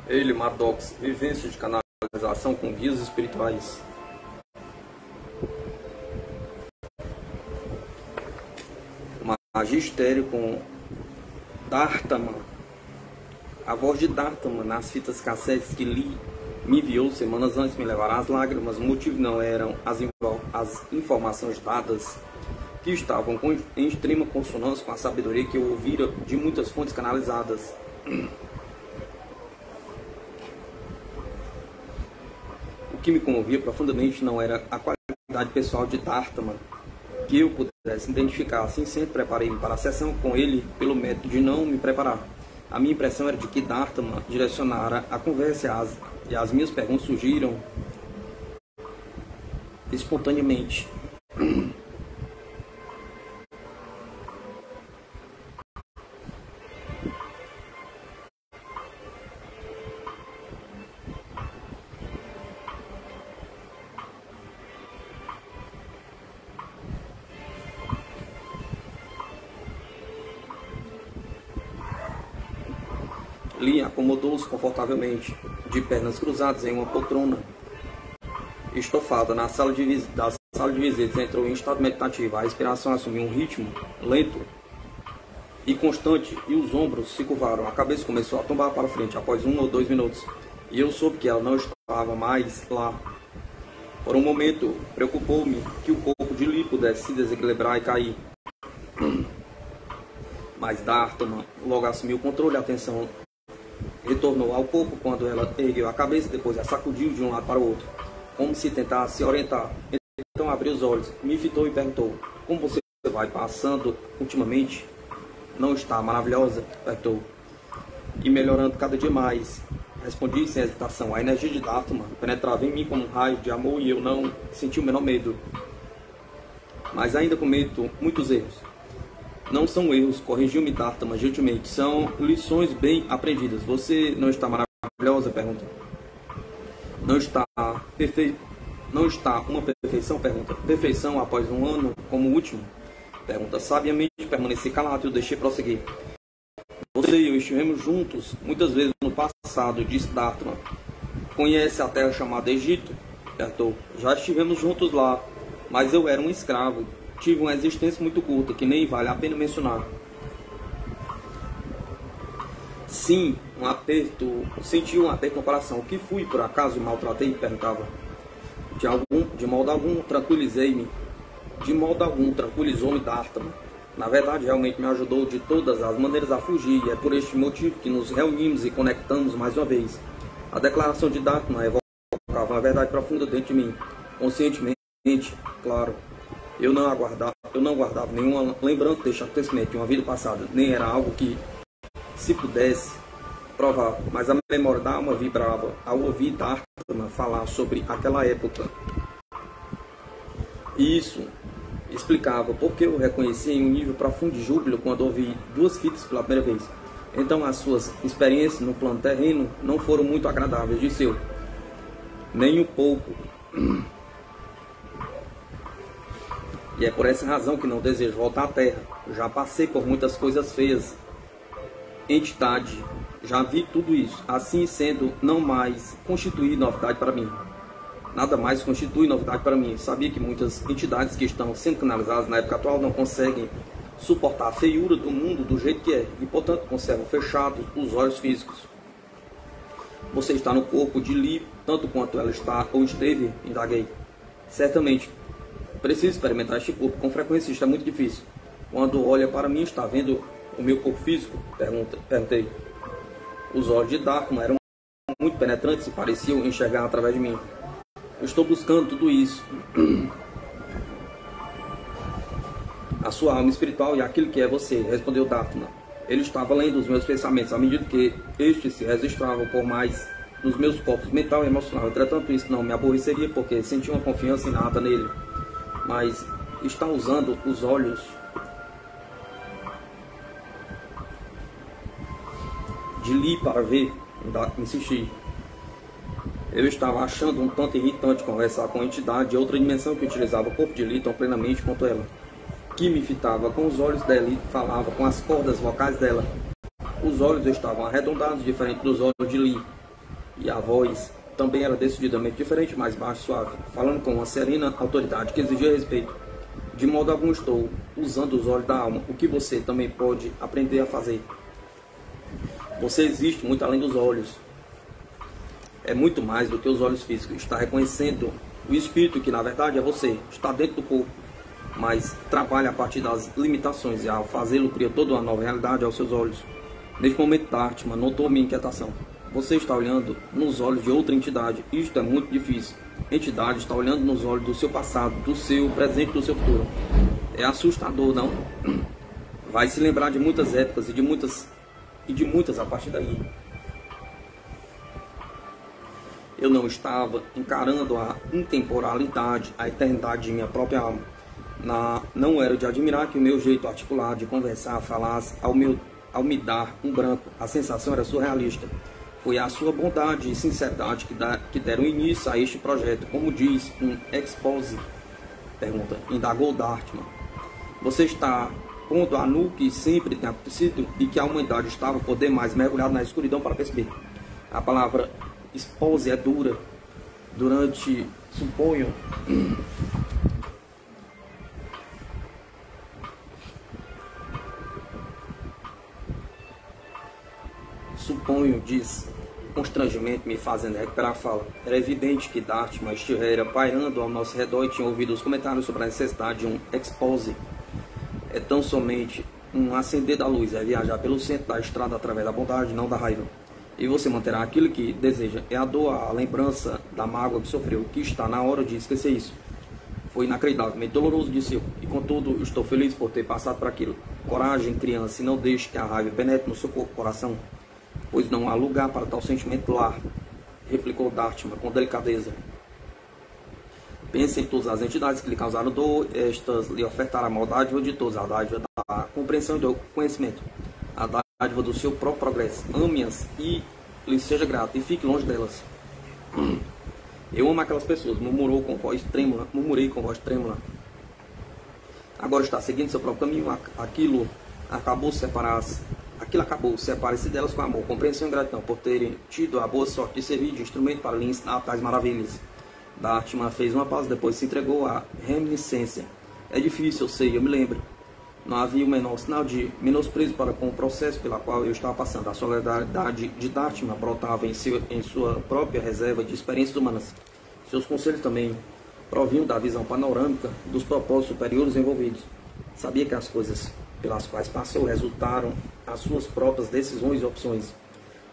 Ele, Maddox, vivência de canalização com guias espirituais. Magistério com D'Artaman. A voz de D'Artaman nas fitas cassetes que me enviou semanas antes me levará às lágrimas. O motivo não eram as informações dadas, que estavam em extrema consonância com a sabedoria que eu ouvira de muitas fontes canalizadas. O que me comovia profundamente não era a qualidade pessoal de D'Artaman, que eu pudesse identificar. Assim, sempre preparei-me para a sessão com ele pelo método de não me preparar. A minha impressão era de que D'Artaman direcionara a conversa e as minhas perguntas surgiram espontaneamente. Lee acomodou-se confortavelmente, de pernas cruzadas em uma poltrona estofada da sala de visitas. Entrou em estado meditativo. A respiração assumiu um ritmo lento e constante e os ombros se curvaram. A cabeça começou a tombar para frente após 1 ou 2 minutos. E eu soube que ela não estava mais lá. Por um momento, preocupou-me que o corpo de Lee pudesse se desequilibrar e cair. Mas D'Artaman logo assumiu o controle. A atenção retornou ao corpo quando ela ergueu a cabeça, depois a sacudiu de um lado para o outro, como se tentasse se orientar. Então abriu os olhos, me fitou e perguntou: como você vai passando ultimamente? Não está maravilhosa? Perguntou. E melhorando cada dia mais. Respondi sem hesitação. A energia de D'Artaman penetrava em mim como um raio de amor e eu não senti o menor medo. Mas ainda cometo muitos erros. Não são erros, corrigiu-me D'Artaman gentilmente. São lições bem aprendidas. Você não está maravilhosa? Pergunta. Não está perfeito? Não está uma perfeição? Pergunta. Perfeição após um ano como o último? Pergunta. Sabiamente permaneci calado e eu deixei prosseguir. Você e eu estivemos juntos muitas vezes no passado, disse D'Artaman. Conhece a terra chamada Egito? Perguntou. Já estivemos juntos lá, mas eu era um escravo. Tive uma existência muito curta, que nem vale a pena mencionar. Sim, senti um aperto no coração. O que fui, por acaso, maltratei? Perguntava. De modo algum, tranquilizei-me. De modo algum, tranquilizou-me D'Artaman. Na verdade, realmente me ajudou de todas as maneiras a fugir, e é por este motivo que nos reunimos e conectamos mais uma vez. A declaração de D'Artaman evocava uma verdade profunda dentro de mim. Conscientemente, claro. Eu não guardava nenhuma lembrança deste acontecimento de uma vida passada, nem era algo que se pudesse provar, mas a memória da alma vibrava ao ouvir D'Artaman falar sobre aquela época. E isso explicava porque eu reconheci em um nível profundo de júbilo quando ouvi 2 fitas pela primeira vez. Então as suas experiências no plano terreno não foram muito agradáveis, disse eu. Nem um pouco. E é por essa razão que não desejo voltar à Terra. Já passei por muitas coisas feias. Entidade, já vi tudo isso. Assim sendo, não mais constitui novidade para mim. Nada mais constitui novidade para mim. Sabia que muitas entidades que estão sendo canalizadas na época atual não conseguem suportar a feiura do mundo do jeito que é. E, portanto, conservam fechados os olhos físicos. Você está no corpo de Lee, tanto quanto ela está ou esteve, indaguei. Certamente. Preciso experimentar este corpo com frequência, isto é muito difícil. Quando olha para mim, está vendo o meu corpo físico? Perguntei. Os olhos de D'Artaman eram muito penetrantes e pareciam enxergar através de mim. Eu estou buscando tudo isso. A sua alma espiritual e aquilo que é você, respondeu D'Artaman. Ele estava lendo os meus pensamentos à medida que estes se registravam por mais nos meus corpos mental e emocional. Entretanto, isso não me aborreceria porque sentia uma confiança inata nele. Mas está usando os olhos de Lee para ver? Insisti. Eu estava achando um tanto irritante conversar com a entidade de outra dimensão que utilizava o corpo de Lee tão plenamente quanto ela, que me fitava com os olhos dela e falava com as cordas vocais dela. Os olhos estavam arredondados, diferente dos olhos de Lee. e a voz também era decididamente diferente, mais baixa e suave, falando com uma serena autoridade que exigia respeito. De modo algum estou usando os olhos da alma, o que você também pode aprender a fazer. Você existe muito além dos olhos. É muito mais do que os olhos físicos. Está reconhecendo o espírito, que na verdade é você. Está dentro do corpo, mas trabalha a partir das limitações. E ao fazê-lo, cria toda uma nova realidade aos seus olhos. Neste momento, Dharma notou minha inquietação. Você está olhando nos olhos de outra entidade. Isto é muito difícil. A entidade está olhando nos olhos do seu passado, do seu presente, do seu futuro. É assustador, não? Vai se lembrar de muitas épocas e de muitas a partir daí. Eu não estava encarando a intemporalidade, a eternidade de minha própria alma. Não era de admirar que o meu jeito articulado de conversar falasse ao me dar um branco. A sensação era surrealista. Foi a sua bondade e sinceridade que deram início a este projeto. Como diz um expose, pergunta, indagou Dharma. Você está pondo a nu que sempre tem acontecido e que a humanidade estava por demais mergulhada na escuridão para perceber. A palavra expose é dura. Suponho, diz, constrangimento me fazendo recuperar a fala. Era evidente que Dharma estivera pairando ao nosso redor e tinha ouvido os comentários sobre a necessidade de um expose. É tão somente um acender da luz, é viajar pelo centro da estrada através da bondade, não da raiva. E você manterá aquilo que deseja. É a dor, a lembrança da mágoa que sofreu, que está na hora de esquecer isso. Foi inacreditavelmente doloroso, disse eu, e contudo estou feliz por ter passado por aquilo. Coragem, criança, e não deixe que a raiva penetre no seu coração, pois não há lugar para tal sentimento lá, replicou Dharma com delicadeza. Pense em todas as entidades que lhe causaram dor, estas lhe ofertaram a maldade de todas, a dádiva da compreensão e do conhecimento, a dádiva do seu próprio progresso. Ame-as e lhe seja grato, e fique longe delas. Eu amo aquelas pessoas, murmurei com voz trêmula. Agora está seguindo seu próprio caminho, aquilo acabou separe-se delas com amor, compreensão e gratidão por terem tido a boa sorte de servir de instrumento para lhe ensinar tais maravilhas. Dharma fez uma pausa, depois se entregou à reminiscência. É difícil, eu sei, eu me lembro. Não havia o menor sinal de menosprezo para com o processo pela qual eu estava passando. A solidariedade de Dharma brotava em sua própria reserva de experiências humanas. Seus conselhos também provinham da visão panorâmica dos propósitos superiores envolvidos. Sabia que as coisas pelas quais passou resultaram as suas próprias decisões e opções.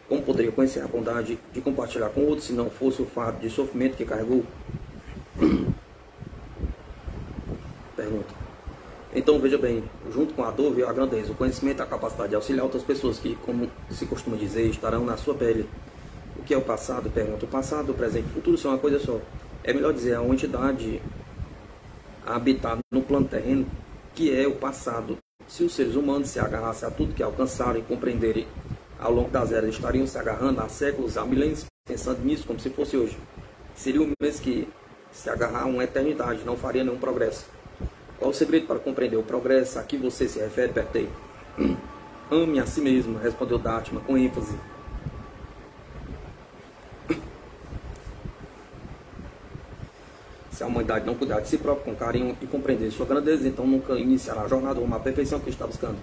Como poderia conhecer a bondade de compartilhar com outros se não fosse o fato de sofrimento que carregou? Pergunta. Então veja bem, junto com a dor veio a grandeza, o conhecimento, a capacidade de auxiliar outras pessoas que, como se costuma dizer, estarão na sua pele. O que é o passado? Pergunta. O passado, o presente e o futuro são uma coisa só. É melhor dizer a uma entidade a habitar no plano terreno que é o passado. Se os seres humanos se agarrassem a tudo que alcançaram e compreenderem ao longo das eras, estariam se agarrando há séculos, há milênios, pensando nisso como se fosse hoje. Seria o mesmo que se agarrar a uma eternidade, não faria nenhum progresso. Qual o segredo para compreender o progresso a que você se refere? Perguntei. Ame a si mesmo, respondeu Dharma com ênfase. Se a humanidade não cuidar de si própria com carinho e compreender sua grandeza, então nunca iniciará a jornada rumo à perfeição que está buscando.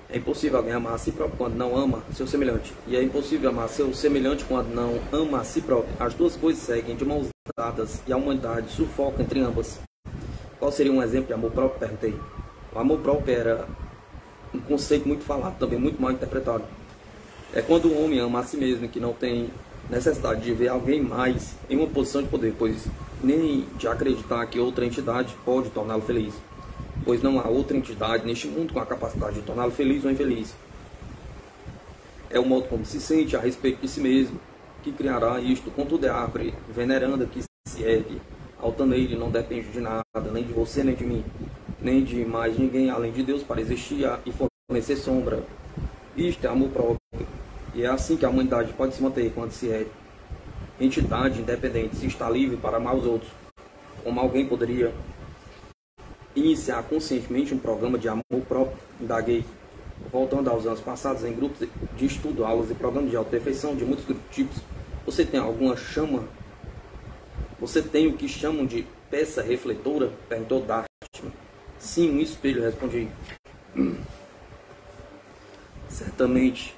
É impossível alguém amar a si próprio quando não ama seu semelhante. E é impossível amar seu semelhante quando não ama a si próprio. As duas coisas seguem de mãos dadas e a humanidade sufoca entre ambas. Qual seria um exemplo de amor próprio? Perguntei. O amor próprio era um conceito muito falado, também muito mal interpretado. É quando o homem ama a si mesmo, que não tem necessidade de ver alguém mais em uma posição de poder, pois nem de acreditar que outra entidade pode torná-lo feliz, pois não há outra entidade neste mundo com a capacidade de torná-lo feliz ou infeliz. É o modo como se sente a respeito de si mesmo que criará isto. Contudo, é árvore veneranda que se ergue altaneira e não depende de nada, nem de você, nem de mim, nem de mais ninguém além de Deus para existir e fornecer sombra. Isto é amor próprio. E é assim que a humanidade pode se manter quando se é entidade independente, se está livre para amar os outros. Como alguém poderia iniciar conscientemente um programa de amor próprio? Indaguei, voltando aos anos passados em grupos de estudo, aulas e programas de autoperfeição de muitos tipos. Você tem alguma chama? Você tem o que chamam de peça refletora? Perguntou Dharma. Sim, um espelho, respondi. Certamente,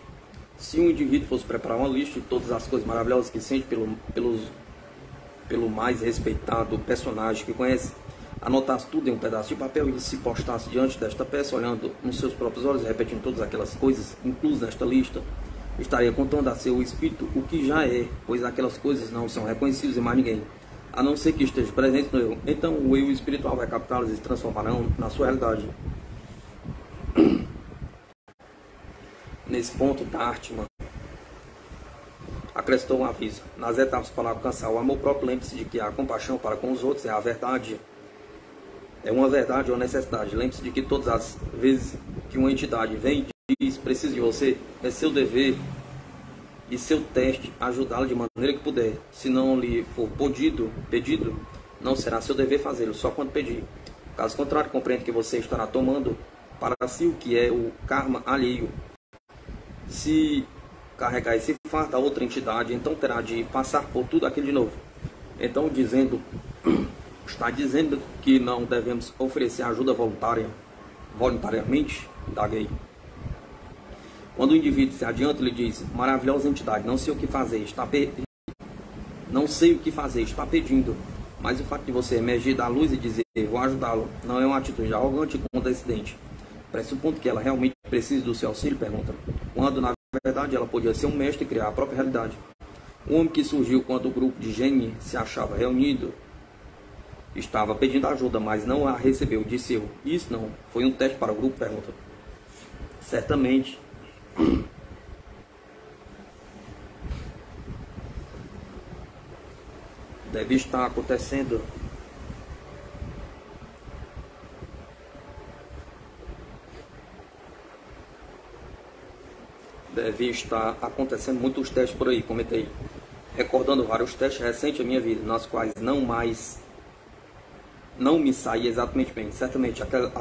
se um indivíduo fosse preparar uma lista de todas as coisas maravilhosas que sente pelo mais respeitado personagem que conhece, anotasse tudo em um pedaço de papel e se postasse diante desta peça, olhando nos seus próprios olhos e repetindo todas aquelas coisas inclusas nesta lista, estaria contando a seu espírito o que já é, pois aquelas coisas não são reconhecidas em mais ninguém, a não ser que esteja presente no eu. Então o eu espiritual vai captá-las e se transformarão na sua realidade. Nesse ponto, Dharma acrescentou um aviso. Nas etapas para alcançar o amor próprio, lembre-se de que a compaixão para com os outros é a verdade. É uma verdade ou necessidade. Lembre-se de que todas as vezes que uma entidade vem e diz precisa de você, é seu dever e seu teste ajudá-lo de maneira que puder. Se não lhe for pedido, não será seu dever fazê-lo, só quando pedir. Caso contrário, compreenda que você estará tomando para si o que é o karma alheio. Se carregar esse fardo a outra entidade, então terá de passar por tudo aquilo de novo. Então, está dizendo que não devemos oferecer ajuda voluntariamente? Indaguei. Quando o indivíduo se adianta, ele diz: maravilhosa entidade, não sei o que fazer, está pedindo. Mas o fato de você emergir da luz e dizer vou ajudá-lo não é uma atitude arrogante e condescendente. Pressupondo que ela realmente precise do seu auxílio, pergunta. Quando na verdade ela podia ser um mestre e criar a própria realidade. O homem que surgiu quando o grupo de Gênie se achava reunido estava pedindo ajuda, mas não a recebeu. Disse eu. Isso não foi um teste para o grupo? Pergunta. Certamente. Deve estar acontecendo. Deve estar acontecendo muitos testes por aí, comentei, recordando vários testes recentes da minha vida, nas quais não me saía exatamente bem. Certamente aquela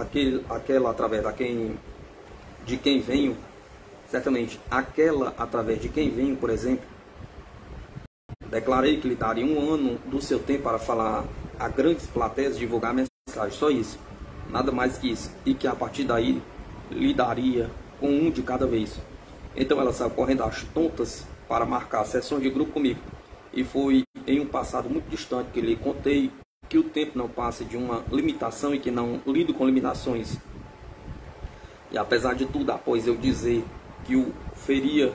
através de quem venho, por exemplo, declarei que lhe daria 1 ano do seu tempo para falar a grandes plateias e divulgar a mensagem, só isso, nada mais que isso, e que a partir daí lhe daria com 1 de cada vez. Então ela saiu correndo às tontas para marcar sessões de grupo comigo. E foi em um passado muito distante que lhe contei que o tempo não passa de uma limitação e que não lido com limitações. E apesar de tudo, após eu dizer que o faria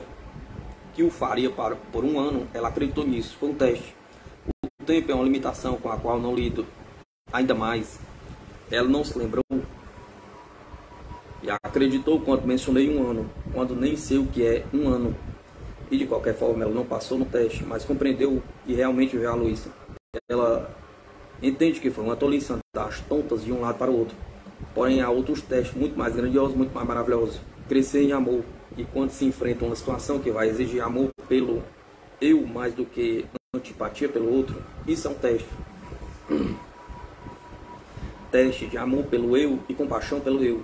por 1 ano, ela acreditou nisso. Foi um teste. O tempo é uma limitação com a qual não lido. Ainda mais, ela não se lembrou e acreditou quando mencionei 1 ano, quando nem sei o que é 1 ano. E de qualquer forma ela não passou no teste, mas compreendeu e realmente viu a luz. Ela entende que foi uma tolice andar às tontas de um lado para o outro. Porém há outros testes muito mais grandiosos, muito mais maravilhosos. Crescer em amor. E quando se enfrenta uma situação que vai exigir amor pelo eu mais do que antipatia pelo outro, isso é um teste. Teste de amor pelo eu e compaixão pelo eu.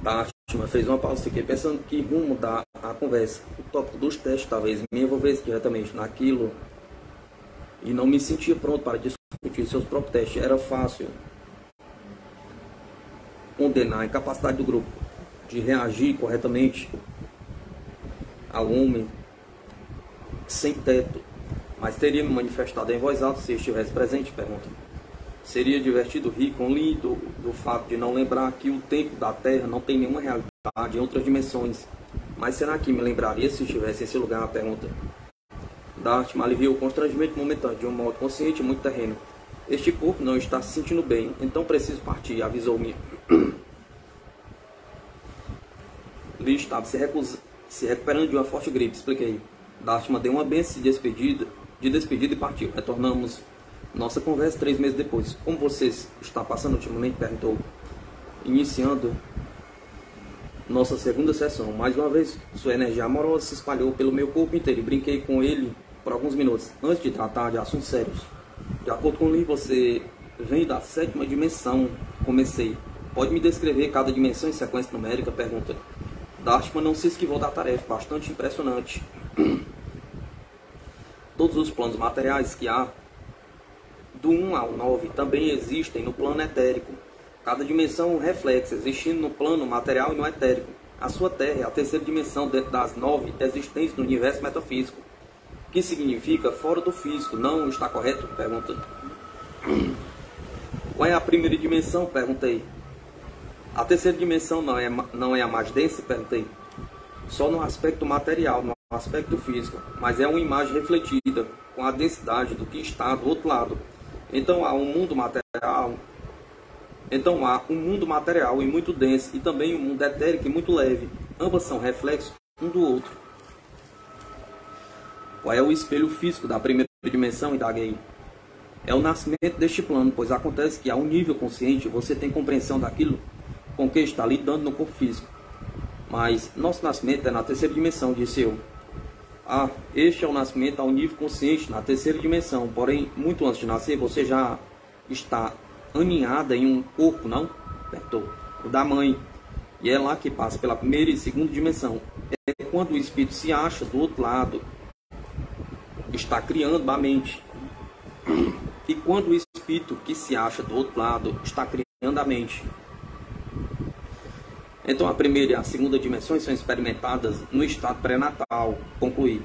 Dharma fez uma pausa, fiquei pensando que rumo dar a conversa. O tópico dos testes talvez me envolvesse diretamente naquilo e não me sentia pronto para discutir seus próprios testes. Era fácil condenar a incapacidade do grupo de reagir corretamente ao homem sem teto, mas teria me manifestado em voz alta se estivesse presente? Pergunta. Seria divertido rir com lindo do fato de não lembrar que o tempo da Terra não tem nenhuma realidade em outras dimensões. Mas será que me lembraria se estivesse em esse lugar? Pergunta. Dharma aliviou o constrangimento momentâneo de um modo consciente e muito terreno. Este corpo não está se sentindo bem, então preciso partir, avisou-me. Lee estava se recuperando de uma forte gripe, expliquei. Dharma deu uma benção de despedida e partiu. Retornamos nossa conversa 3 meses depois. Como você está passando ultimamente? Perguntou. Iniciando nossa segunda sessão. Mais uma vez, sua energia amorosa se espalhou pelo meu corpo inteiro e brinquei com ele por alguns minutos, antes de tratar de assuntos sérios. De acordo com Lee, você vem da 7ª dimensão. Comecei. Pode me descrever cada dimensão em sequência numérica? Pergunta. Dharma não se esquivou da tarefa, bastante impressionante. Todos os planos materiais que há, do 1 ao 9, também existem no plano etérico. Cada dimensão é um reflexo, existindo no plano material e no etérico. A sua Terra é a terceira dimensão dentro das 9 existentes no universo metafísico, que significa fora do físico. Não está correto? Pergunta. Qual é a primeira dimensão? Perguntei. A terceira dimensão não é a mais densa? Perguntei. Só no aspecto material, no aspecto físico, mas é uma imagem refletida com a densidade do que está do outro lado. Então há um mundo material e muito denso, e também um mundo etérico e muito leve. Ambas são reflexos um do outro. Qual é o espelho físico da primeira dimensão? Indaguei. É o nascimento deste plano, pois acontece que a um nível consciente você tem compreensão daquilo com que está lidando no corpo físico. Mas nosso nascimento é na terceira dimensão, disse eu. Este é o nascimento ao nível consciente, na terceira dimensão. Porém, muito antes de nascer, você já está aninhada em um corpo, não? Perguntou. O da mãe. E é lá que passa pela primeira e segunda dimensão. É quando o espírito se acha do outro lado, está criando a mente. E quando o espírito que se acha do outro lado está criando a mente. Então a primeira e a segunda dimensões são experimentadas no estado pré-natal, concluí.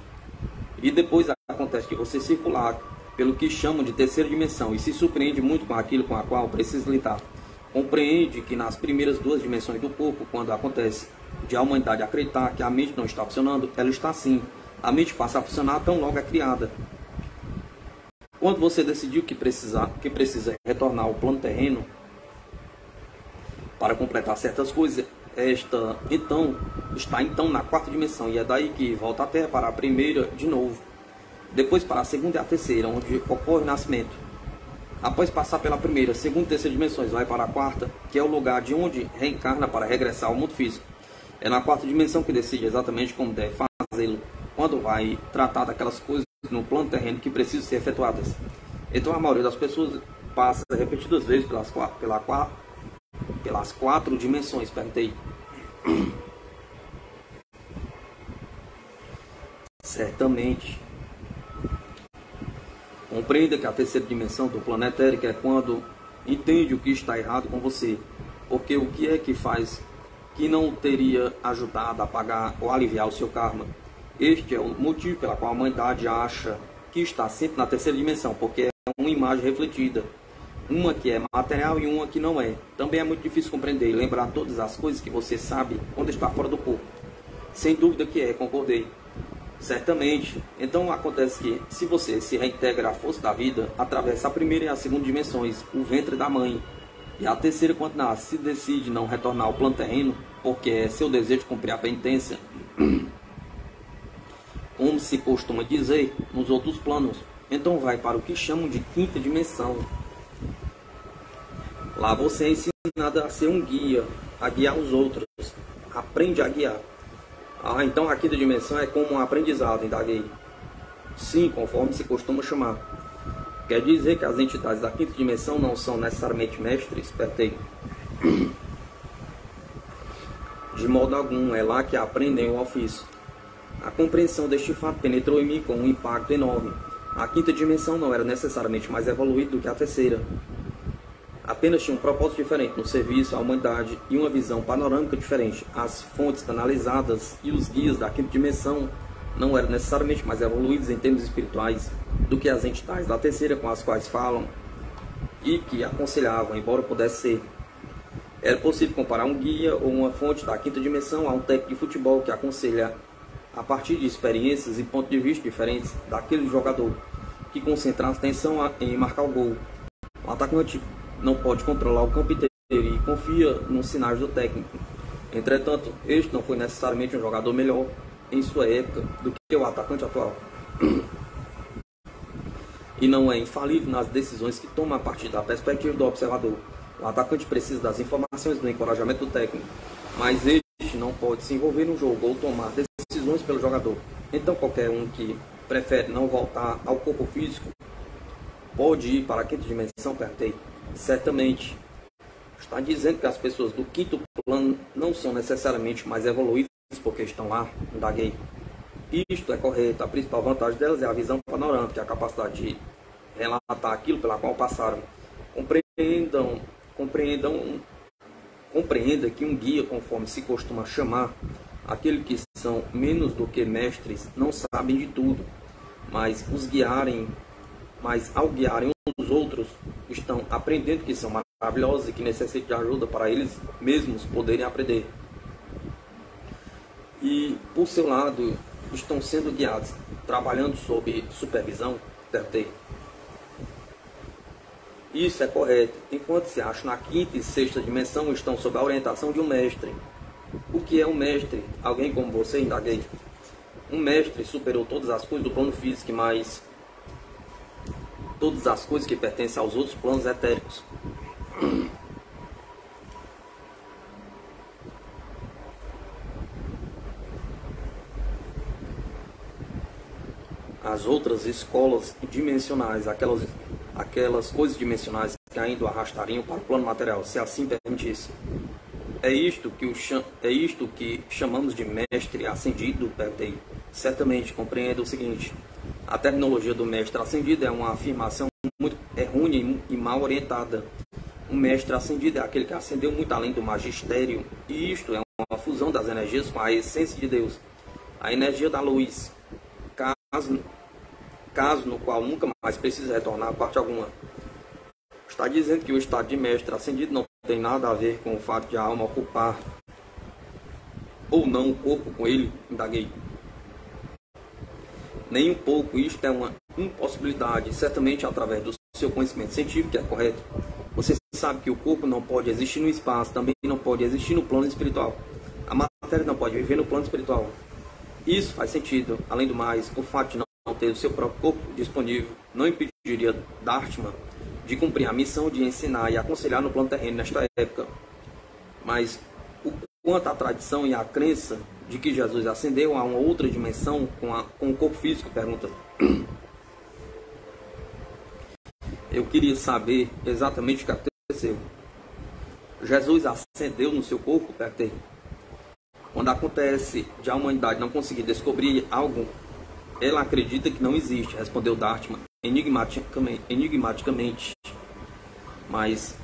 E depois acontece que você circular pelo que chamam de terceira dimensão e se surpreende muito com aquilo com a qual precisa lidar. Compreende que nas primeiras duas dimensões do corpo, quando acontece de a humanidade acreditar que a mente não está funcionando, ela está sim. A mente passa a funcionar tão logo é criada. Quando você decidiu que precisa retornar ao plano terreno para completar certas coisas, está na quarta dimensão, e é daí que volta a Terra para a primeira de novo. Depois para a segunda e a terceira, onde ocorre o nascimento. Após passar pela primeira, segunda e terceira dimensões, vai para a quarta, que é o lugar de onde reencarna para regressar ao mundo físico. É na quarta dimensão que decide exatamente como deve fazê-lo, quando vai tratar daquelas coisas no plano terreno que precisam ser efetuadas. Então a maioria das pessoas passa repetidas vezes pelas quatro dimensões. Perguntei. Certamente. Compreenda que a terceira dimensão do plano etérico é quando entende o que está errado com você, porque o que é que faz que não teria ajudado a apagar ou aliviar o seu karma. Este é o motivo pela qual a humanidade acha que está sempre na terceira dimensão, porque é uma imagem refletida, uma que é material e uma que não é. Também é muito difícil compreender e lembrar todas as coisas que você sabe quando está fora do corpo. Sem dúvida que é, concordei. Certamente. Então acontece que, se você se reintegra à força da vida, atravessa a primeira e a segunda dimensões, o ventre da mãe, e a terceira, quando nasce, se decide não retornar ao plano terreno, porque é seu desejo de cumprir a penitência, como se costuma dizer nos outros planos, então vai para o que chamam de quinta dimensão. Lá você é ensinado a ser um guia, a guiar os outros, aprende a guiar. Então a quinta dimensão é como um aprendizado, indaguei. Sim, conforme se costuma chamar. Quer dizer que as entidades da quinta dimensão não são necessariamente mestres? Perguntei. De modo algum, é lá que aprendem o ofício. A compreensão deste fato penetrou em mim com um impacto enorme. A quinta dimensão não era necessariamente mais evoluída do que a terceira. Apenas tinha um propósito diferente no serviço à humanidade e uma visão panorâmica diferente. As fontes canalizadas e os guias da quinta dimensão não eram necessariamente mais evoluídos em termos espirituais do que as entidades da terceira com as quais falam e que aconselhavam, embora pudesse ser. Era possível comparar um guia ou uma fonte da quinta dimensão a um técnico de futebol que aconselha a partir de experiências e pontos de vista diferentes daquele jogador que concentra a atenção em marcar o gol. O atacante não pode controlar o campo inteiro e confia nos sinais do técnico. Entretanto, este não foi necessariamente um jogador melhor em sua época do que o atacante atual. E não é infalível nas decisões que toma a partir da perspectiva do observador. O atacante precisa das informações do encorajamento do técnico, mas este não pode se envolver no jogo ou tomar decisões pelo jogador. Então qualquer um que prefere não voltar ao corpo físico pode ir para a quinta dimensão? Perguntei. Certamente. Está dizendo que as pessoas do quinto plano não são necessariamente mais evoluídas porque estão lá? Indaguei. isto é correto. A principal vantagem delas é a visão panorâmica, a capacidade de relatar aquilo pela qual passaram. Compreenda que um guia, conforme se costuma chamar, aqueles que são menos do que mestres, não sabem de tudo, mas ao guiarem os outros, estão aprendendo que são maravilhosos e que necessitam de ajuda para eles mesmos poderem aprender. E, por seu lado, estão sendo guiados, trabalhando sob supervisão, ter. Isso é correto. Enquanto se acham na quinta e sexta dimensão, estão sob a orientação de um mestre. O que é um mestre? Alguém como você, indaguei. Um mestre superou todas as coisas do plano físico, mas todas as coisas que pertencem aos outros planos etéricos. As outras escolas dimensionais, aquelas coisas dimensionais que ainda o arrastariam para o plano material, se assim permitisse. É isto que chamamos de mestre ascendido, perguntei. Certamente compreendo o seguinte: a terminologia do mestre ascendido é uma afirmação muito errônea e mal orientada. Um mestre ascendido é aquele que ascendeu muito além do magistério, e isto é uma fusão das energias com a essência de Deus, a energia da luz, caso no qual nunca mais precisa retornar a parte alguma. Está dizendo que o estado de mestre ascendido não tem nada a ver com o fato de a alma ocupar ou não o corpo com ele, indaguei. Nem um pouco, isto é uma impossibilidade, certamente através do seu conhecimento científico, que é correto. Você sabe que o corpo não pode existir no espaço, também não pode existir no plano espiritual. A matéria não pode viver no plano espiritual. Isso faz sentido. Além do mais, o fato de não ter o seu próprio corpo disponível não impediria Dharma de cumprir a missão de ensinar e aconselhar no plano terreno nesta época. Mas quanto à tradição e à crença de que Jesus ascendeu a uma outra dimensão com o corpo físico, pergunta. Eu queria saber exatamente o que aconteceu. Jesus ascendeu no seu corpo, perguntei. Quando acontece de a humanidade não conseguir descobrir algo, ela acredita que não existe, respondeu Dharma enigmaticamente. Mas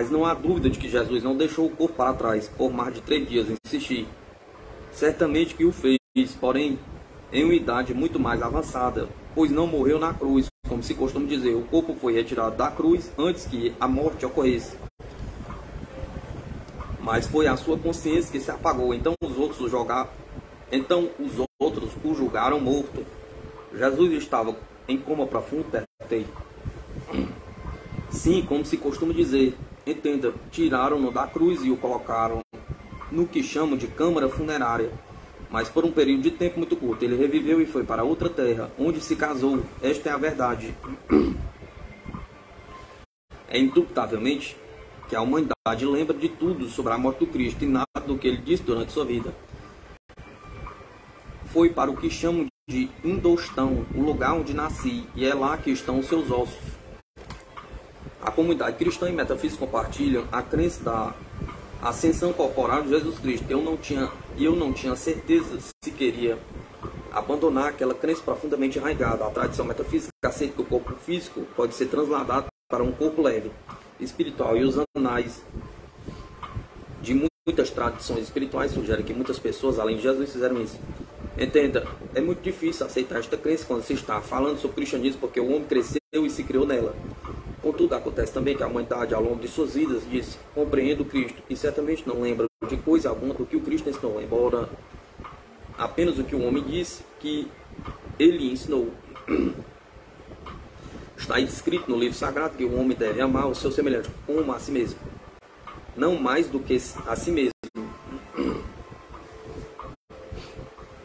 não há dúvida de que Jesus não deixou o corpo para trás por mais de 3 dias, insisti. Certamente que o fez, porém em uma idade muito mais avançada, pois não morreu na cruz, como se costuma dizer. O corpo foi retirado da cruz antes que a morte ocorresse. Mas foi a sua consciência que se apagou. Então os outros o julgaram morto. Jesus estava em coma profundo, perguntei. Sim, como se costuma dizer. Entenda, tiraram-no da cruz e o colocaram no que chamam de câmara funerária. Mas por um período de tempo muito curto, ele reviveu e foi para outra terra, onde se casou. Esta é a verdade. É indubitavelmente que a humanidade lembra de tudo sobre a morte do Cristo e nada do que ele disse durante sua vida. Foi para o que chamam de Indostão, o lugar onde nasci, e é lá que estão os seus ossos. A comunidade cristã e metafísica compartilham a crença da ascensão corporal de Jesus Cristo. Eu não tinha certeza se queria abandonar aquela crença profundamente arraigada. A tradição metafísica aceita que o corpo físico pode ser transladado para um corpo leve, espiritual, e os anais de muitas tradições espirituais sugerem que muitas pessoas, além de Jesus, fizeram isso. Entenda, é muito difícil aceitar esta crença quando se está falando sobre o cristianismo, porque o homem cresceu e se criou nela. Contudo, acontece também que a humanidade, ao longo de suas vidas, diz: compreendo Cristo, e certamente não lembra de coisa alguma do que o Cristo ensinou, embora apenas o que o homem disse que ele ensinou. Está escrito no livro sagrado que o homem deve amar o seu semelhante como a si mesmo, não mais do que a si mesmo.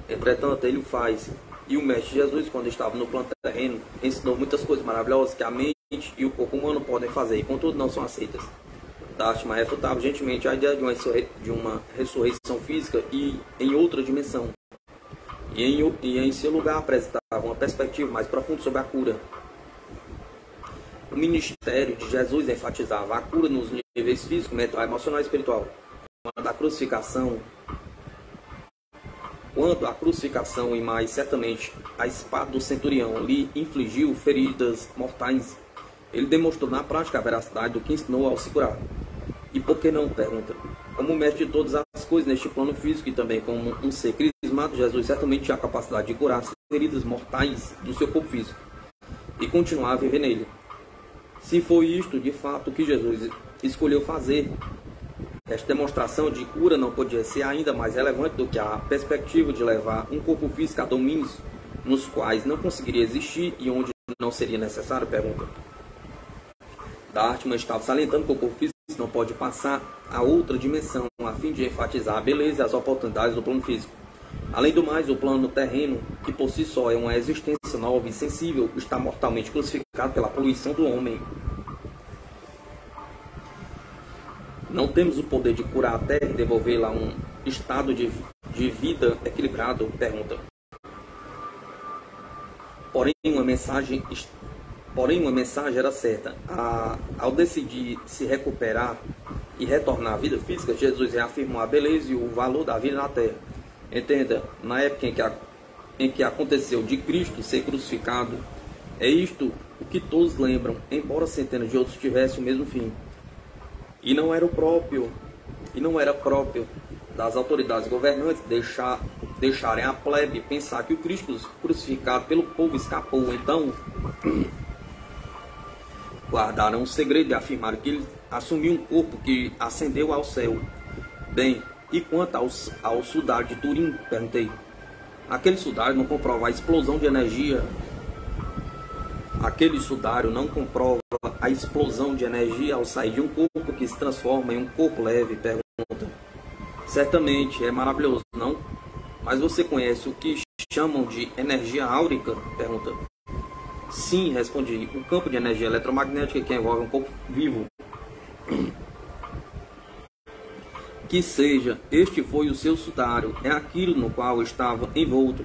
Entretanto, ele o faz. E o Mestre Jesus, quando estava no plano terreno, ensinou muitas coisas maravilhosas que a mente e o corpo humano podem fazer, e contudo não são aceitas. Dharma refutava gentilmente a ideia de uma ressurreição física e em outra dimensão. E em seu lugar apresentava uma perspectiva mais profunda sobre a cura. O ministério de Jesus enfatizava a cura nos níveis físico, mental, emocional e espiritual. Quando a crucificação quando a crucificação e mais certamente a espada do centurião lhe infligiu feridas mortais, ele demonstrou na prática a veracidade do que ensinou ao se curar. E por que não? Pergunta. Como mestre de todas as coisas neste plano físico e também como um ser crismado, Jesus certamente tinha a capacidade de curar as feridas mortais do seu corpo físico e continuar a viver nele. Se foi isto, de fato, que Jesus escolheu fazer, esta demonstração de cura não podia ser ainda mais relevante do que a perspectiva de levar um corpo físico a domínios nos quais não conseguiria existir e onde não seria necessário? Pergunta. Dartman estava salientando que o corpo físico não pode passar a outra dimensão, a fim de enfatizar a beleza e as oportunidades do plano físico. Além do mais, o plano terreno, que por si só é uma existência nova e sensível, está mortalmente crucificado pela poluição do homem. Não temos o poder de curar a terra e devolvê-la a um estado de vida equilibrado? Pergunta. Porém, uma mensagem era certa. Ao decidir se recuperar e retornar à vida física, Jesus reafirmou a beleza e o valor da vida na terra. Entenda, na época em que aconteceu de Cristo ser crucificado, é isto o que todos lembram, embora centenas de outros tivessem o mesmo fim. E não era próprio das autoridades governantes deixarem a plebe pensar que o Cristo crucificado pelo povo escapou. Então, guardaram o segredo e afirmaram que ele assumiu um corpo que ascendeu ao céu. Bem, e quanto ao sudário de Turim? Perguntei. Aquele sudário não comprova a explosão de energia. Aquele sudário não comprova a explosão de energia ao sair de um corpo que se transforma em um corpo leve? Pergunta. Certamente, é maravilhoso, não? Mas você conhece o que chamam de energia áurica? Pergunta. Sim, respondi. Um campo de energia eletromagnética que envolve um corpo vivo. Que seja, este foi o seu sudário, é aquilo no qual estava envolto.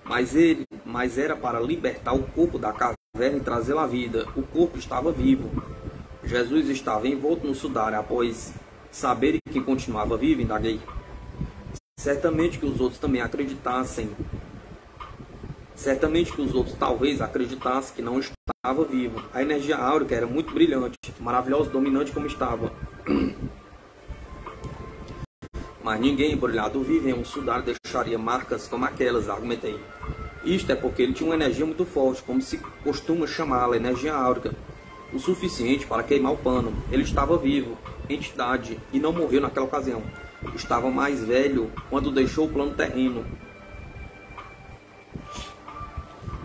Mas era para libertar o corpo da caverna e trazê-lo à vida. O corpo estava vivo. Jesus estava envolto no sudário. Após saber que continuava vivo, indaguei. Certamente que os outros também acreditassem. Certamente que os outros talvez acreditassem que não estava vivo. A energia áurica era muito brilhante, maravilhosa, dominante como estava. Mas ninguém embrulhado vivo em um sudário deixaria marcas como aquelas, argumentei. Isto é porque ele tinha uma energia muito forte, como se costuma chamá-la, energia áurica, o suficiente para queimar o pano. Ele estava vivo, entidade, e não morreu naquela ocasião. Estava mais velho quando deixou o plano terreno.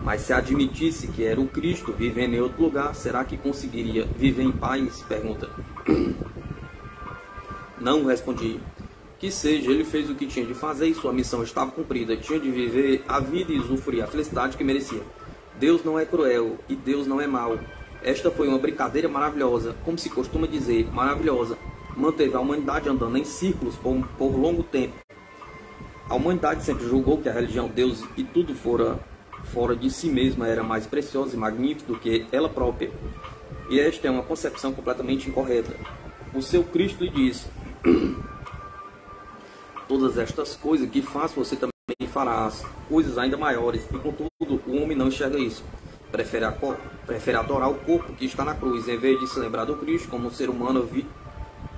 Mas se admitisse que era o Cristo vivendo em outro lugar, será que conseguiria viver em paz? Pergunta. Não, respondi. Que seja, ele fez o que tinha de fazer e sua missão estava cumprida. Tinha de viver a vida e usufruir a felicidade que merecia. Deus não é cruel e Deus não é mau. Esta foi uma brincadeira maravilhosa, como se costuma dizer, maravilhosa. Manteve a humanidade andando em círculos por longo tempo. A humanidade sempre julgou que a religião, Deus e tudo fora de si mesma era mais preciosa e magnífica do que ela própria. E esta é uma concepção completamente incorreta. O seu Cristo lhe disse: todas estas coisas que faço, você também farás, coisas ainda maiores. E contudo, o homem não enxerga isso. Prefere adorar o corpo que está na cruz, em vez de se lembrar do Cristo como um ser humano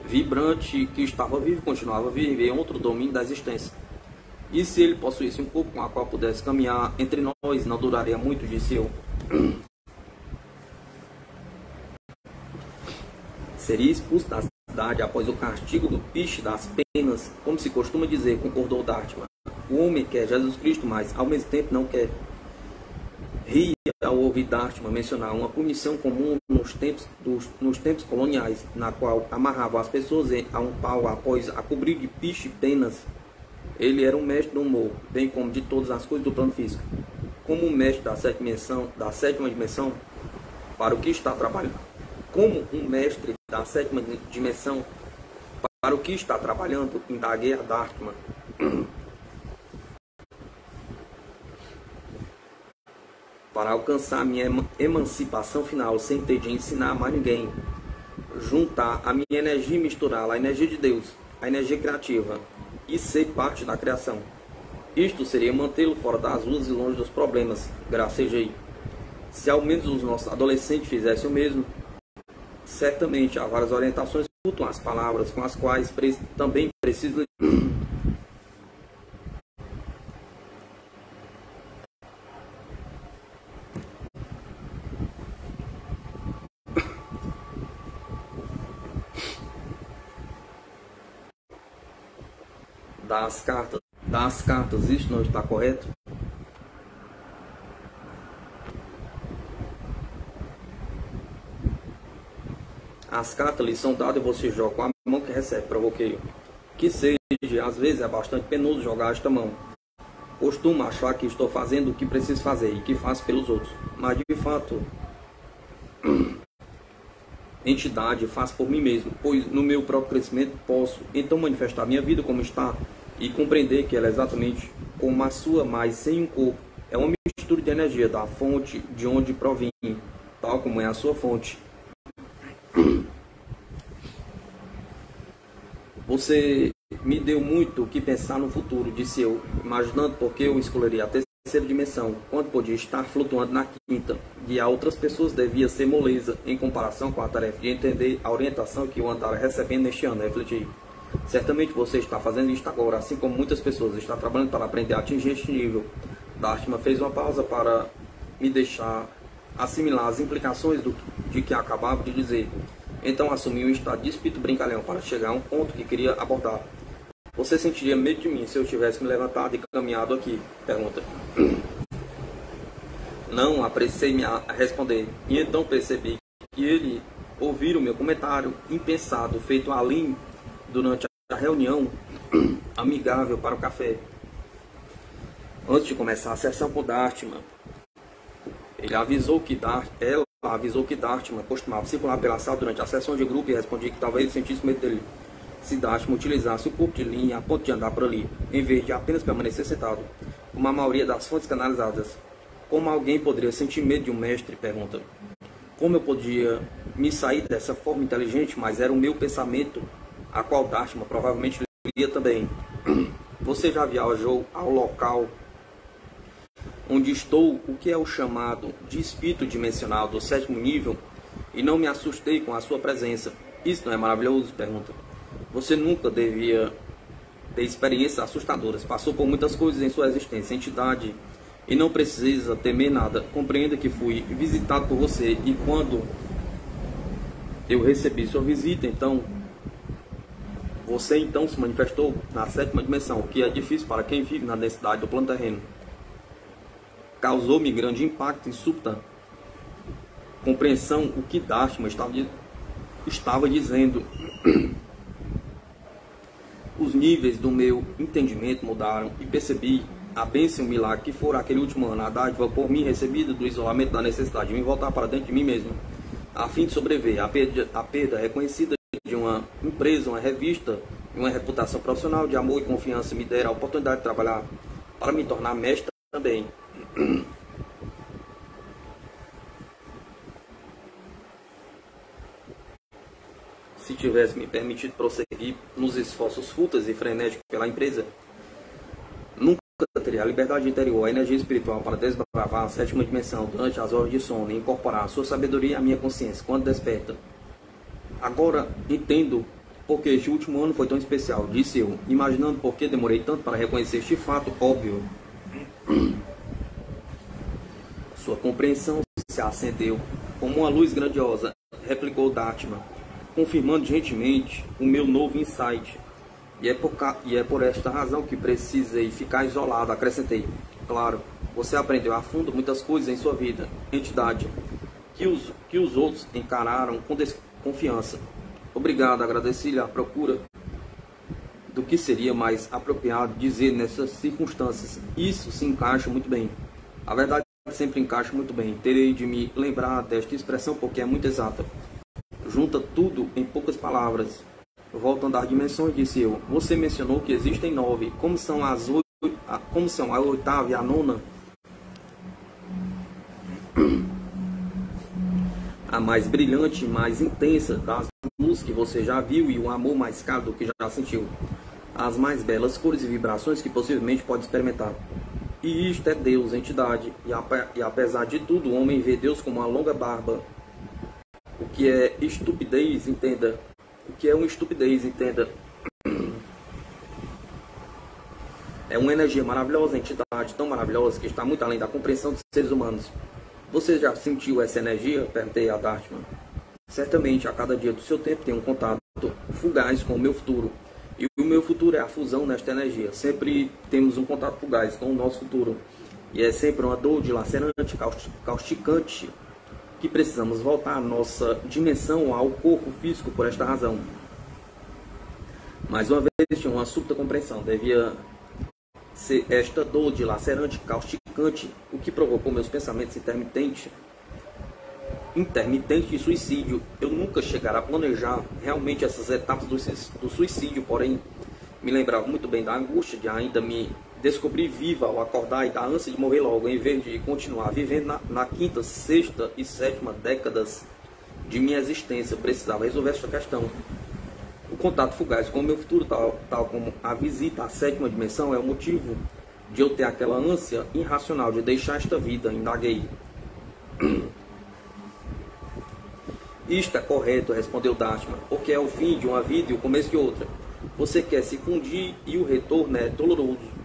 vibrante que estava vivo e continuava a viver em outro domínio da existência. E se ele possuísse um corpo com o qual pudesse caminhar entre nós, não duraria muito, disse eu. Seria expulso da cidade após o castigo do piche das penas, como se costuma dizer, concordou Dartman. O homem quer Jesus Cristo, mas ao mesmo tempo não quer. Ria ao ouvir Dartman mencionar uma punição comum nos tempos coloniais, na qual amarravam as pessoas a um pau após a cobrir de piche penas. Ele era um mestre do humor, bem como de todas as coisas do plano físico. Como um mestre da sétima dimensão, para o que está trabalhando. Como um mestre da sétima dimensão, para o que está trabalhando, indaguei a Dartman. Para alcançar minha emancipação final, sem ter de ensinar a mais ninguém. Juntar a minha energia e misturá-la à energia de Deus, a energia criativa, e ser parte da criação. Isto seria mantê-lo fora das ruas e longe dos problemas, gracejei. Se ao menos os nossos adolescentes fizessem o mesmo, certamente há várias orientações que escutam as palavras com as quais também precisam das cartas, isso não está correto? As cartas lhe são dadas e você joga com a mão que recebe, provoquei. Que seja, às vezes é bastante penoso jogar esta mão. Costumo achar que estou fazendo o que preciso fazer e que faço pelos outros, mas de fato, entidade faz por mim mesmo, pois no meu próprio crescimento posso então manifestar minha vida como está e compreender que ela é exatamente como a sua, mas sem um corpo. É uma mistura de energia da fonte de onde provém, tal como é a sua fonte. Você me deu muito o que pensar no futuro, disse eu, imaginando por que eu escolheria a terceira dimensão, quando podia estar flutuando na quinta, e a outras pessoas devia ser moleza em comparação com a tarefa de entender a orientação que eu andara recebendo neste ano, refleti. Certamente você está fazendo isto agora, assim como muitas pessoas estão trabalhando para aprender a atingir este nível. Dharma fez uma pausa para me deixar assimilar as implicações de que acabava de dizer. Então assumi um estado de espírito brincalhão para chegar a um ponto que queria abordar. Você sentiria medo de mim se eu tivesse me levantado e caminhado aqui? Pergunta. Não, apressei-me a responder. E então percebi que ele ouvira o meu comentário impensado, feito ali durante a reunião amigável para o café. Antes de começar a sessão com Dharma, ela avisou que Dharma costumava circular pela sala durante a sessão de grupo e respondi que talvez ele sentisse medo dele. Se Dharma utilizasse o corpo de linha a ponto de andar por ali, em vez de apenas permanecer sentado, como a maioria das fontes canalizadas. Como alguém poderia sentir medo de um mestre? Pergunta. Como eu podia me sair dessa forma inteligente, mas era o meu pensamento, a qual Dharma provavelmente liria também. Você já viajou ao local onde estou, o que é o chamado de espírito dimensional do sétimo nível, e não me assustei com a sua presença? Isso não é maravilhoso? Pergunta. Você nunca devia ter experiências assustadoras. Passou por muitas coisas em sua existência, entidade, e não precisa temer nada. Compreenda que fui visitado por você, e quando eu recebi sua visita, você então se manifestou na sétima dimensão, o que é difícil para quem vive na densidade do plano terreno. Causou-me grande impacto e súbita compreensão o que Dharma estava dizendo. Os níveis do meu entendimento mudaram e percebi a bênção e o milagre que fora aquele último ano, a dádiva por mim recebida do isolamento da necessidade de me voltar para dentro de mim mesmo, a fim de sobreviver a perda reconhecida de uma empresa, uma revista e uma reputação profissional de amor e confiança me deram a oportunidade de trabalhar para me tornar mestre também. Se tivesse me permitido prosseguir nos esforços fúteis e frenéticos pela empresa, nunca teria a liberdade interior, a energia espiritual para desbravar a sétima dimensão durante as horas de sono e incorporar a sua sabedoria à minha consciência quando desperta. Agora entendo por que este último ano foi tão especial, disse eu, imaginando por que demorei tanto para reconhecer este fato óbvio. Sua compreensão se acendeu como uma luz grandiosa, replicou Dharma, confirmando gentilmente o meu novo insight. E é por esta razão que precisei ficar isolado, acrescentei. Claro, você aprendeu a fundo muitas coisas em sua vida, entidade, que os outros encararam com desconfiança. Obrigado, agradeci-lhe a procura do que seria mais apropriado dizer nessas circunstâncias. Isso se encaixa muito bem. A verdade sempre encaixa muito bem. Terei de me lembrar desta expressão porque é muito exata. Junta tudo em poucas palavras. Voltando às dimensões, disse eu. Você mencionou que existem 9. Como são a oitava e a nona? A mais brilhante e mais intensa das luzes que você já viu e o amor mais caro do que já sentiu. as mais belas cores e vibrações que possivelmente pode experimentar. E isto é Deus, entidade, e apesar de tudo, o homem vê Deus como uma longa barba. O que é estupidez, entenda. O que é uma estupidez, entenda. É uma energia maravilhosa, entidade tão maravilhosa que está muito além da compreensão dos seres humanos. Você já sentiu essa energia? Perguntei a Dharma. Certamente, a cada dia do seu tempo tem um contato fugaz com o meu futuro. E o meu futuro é a fusão nesta energia. Sempre temos um contato fugaz com o nosso futuro. E é sempre uma dor dilacerante, causticante, que precisamos voltar à nossa dimensão, ao corpo físico por esta razão. Mais uma vez, tinha uma súbita compreensão. Devia ser esta dor dilacerante, causticante, o que provocou meus pensamentos intermitentes de suicídio. Eu nunca chegará a planejar realmente essas etapas do suicídio, porém me lembrava muito bem da angústia de ainda me descobrir viva ao acordar e da ânsia de morrer logo, em vez de continuar vivendo na quinta, sexta e sétima décadas de minha existência. Eu precisava resolver esta questão. O contato fugaz com o meu futuro, tal como a visita à sétima dimensão, é o motivo de eu ter aquela ânsia irracional de deixar esta vida. Indaguei. Isto é correto, respondeu Dharma, porque é o fim de uma vida e o começo de outra. Você quer se fundir e o retorno é doloroso.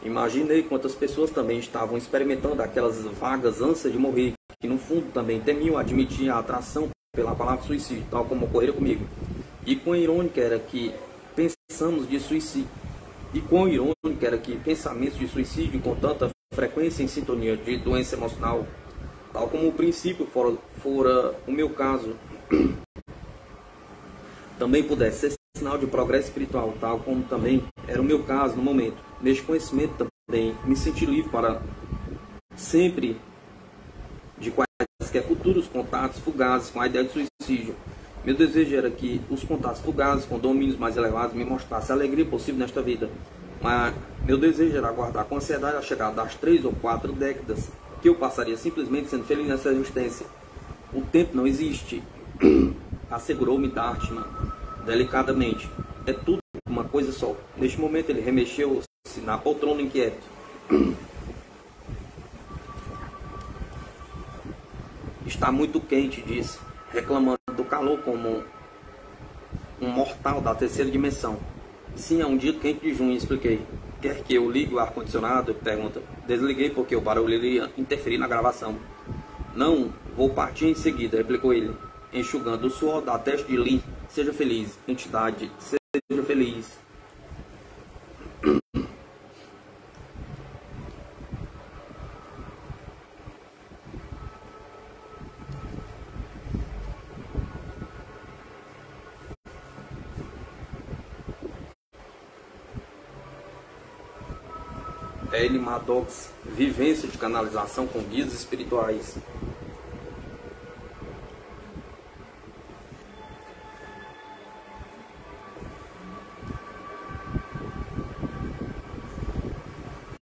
Imaginei quantas pessoas também estavam experimentando aquelas vagas ânsias de morrer, que no fundo também temiam admitir a atração pela palavra suicídio, tal como ocorreu comigo. E quão irônico era que pensamos de suicídio. E quão irônico era que pensamentos de suicídio com tanta frequência em sintonia de doença emocional, tal como o princípio fora o meu caso, também pudesse ser sinal de progresso espiritual, tal como também era o meu caso no momento. Neste conhecimento também me senti livre para sempre de quaisquer futuros contatos fugazes com a ideia de suicídio. Meu desejo era que os contatos fugazes com domínios mais elevados me mostrassem a alegria possível nesta vida. Mas meu desejo era aguardar com ansiedade a chegada das 3 ou 4 décadas que eu passaria simplesmente sendo feliz nessa existência. O tempo não existe, assegurou-me Dharma delicadamente. É tudo uma coisa só. Neste momento ele remexeu-se na poltrona inquieto. Está muito quente, disse, reclamando do calor como um mortal da terceira dimensão. Sim, é um dia quente de junho, expliquei. Quer que eu ligue o ar-condicionado? Pergunta. Desliguei porque o barulho iria interferir na gravação. Não, vou partir em seguida, replicou ele, enxugando o suor da testa de Lee. Seja feliz, entidade, seja feliz. L. Maddox, vivência de canalização com guias espirituais.